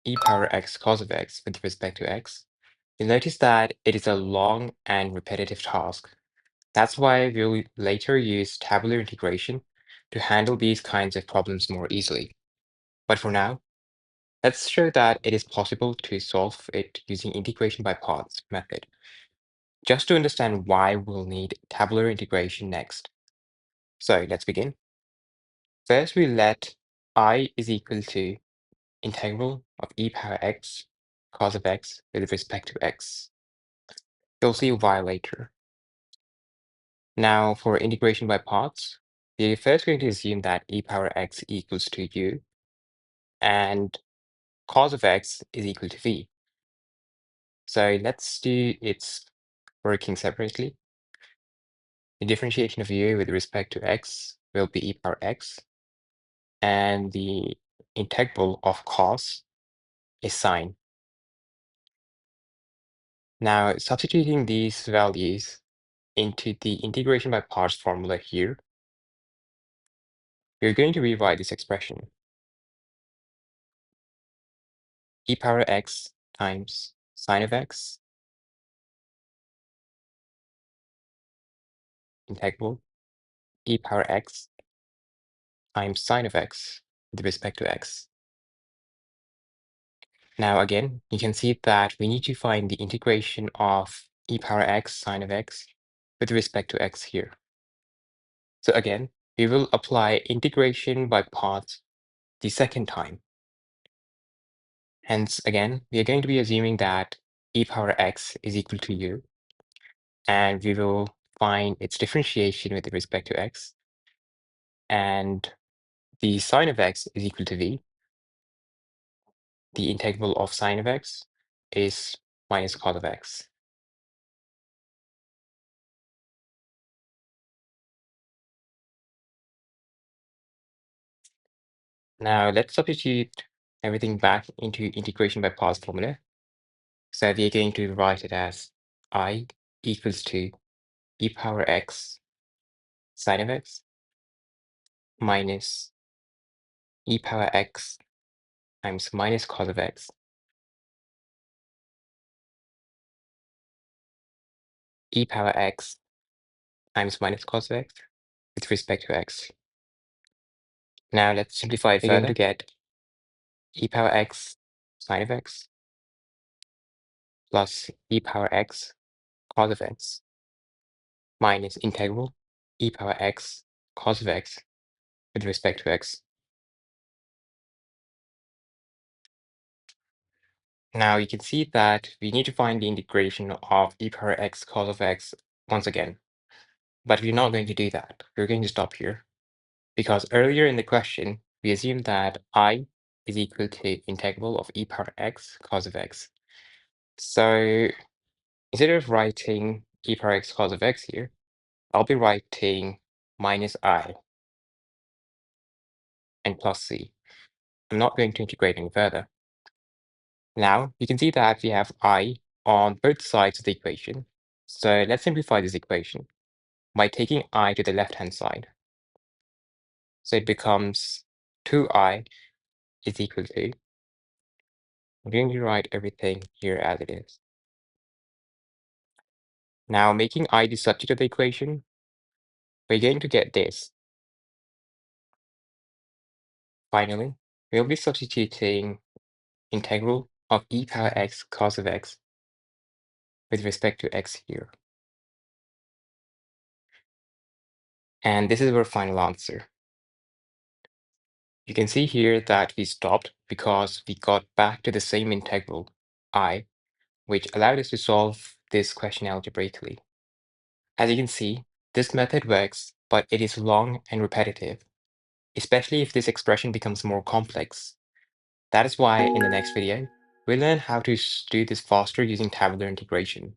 e power x cos of x with respect to x, you'll notice that it is a long and repetitive task. That's why we'll later use tabular integration to handle these kinds of problems more easily. But for now, let's show that it is possible to solve it using integration by parts method. Just to understand why we'll need tabular integration next. So let's begin. First, we let I is equal to integral of e power x cos of x with respect to x. You'll see why later. Now, for integration by parts, we're first going to assume that e power x equals to u, and cos of x is equal to v. So let's do its working separately. The differentiation of u with respect to x will be e power x, and the integral of cos is sine. Now, substituting these values into the integration by parts formula here, we're going to rewrite this expression. E power x times sine of x integral e power x times sine of x with respect to x. Now again, you can see that we need to find the integration of e power x sine of x with respect to x here. So again, we will apply integration by parts the second time. Hence, again, we are going to be assuming that e power x is equal to u, and we will find its differentiation with respect to x, and the sine of x is equal to v. The integral of sine of x is minus cos of x. Now let's substitute everything back into integration by parts formula. So we are going to write it as I equals to e power x sine of x minus e power x times minus cos of x e power x times minus cos of x with respect to x. Now let's simplify it further to get e power x sine of x plus e power x cos of x minus integral e power x cos of x with respect to x. Now you can see that we need to find the integration of e power x cos of x once again. But we're not going to do that. We're going to stop here. Because earlier in the question, we assumed that I is equal to integral of e power x cos of x. So instead of writing e power x cos of x here, I'll be writing minus I and plus c. I'm not going to integrate any further. Now you can see that we have I on both sides of the equation. So let's simplify this equation by taking I to the left-hand side. So it becomes 2I is equal to, I'm going to write everything here as it is. Now making I the subject of the equation, we're going to get this. Finally, we'll be substituting integral of e power x cos of x with respect to x here. And this is our final answer. You can see here that we stopped because we got back to the same integral, I, which allowed us to solve this question algebraically. As you can see, this method works, but it is long and repetitive, especially if this expression becomes more complex. That is why in the next video, we'll learn how to do this faster using tabular integration.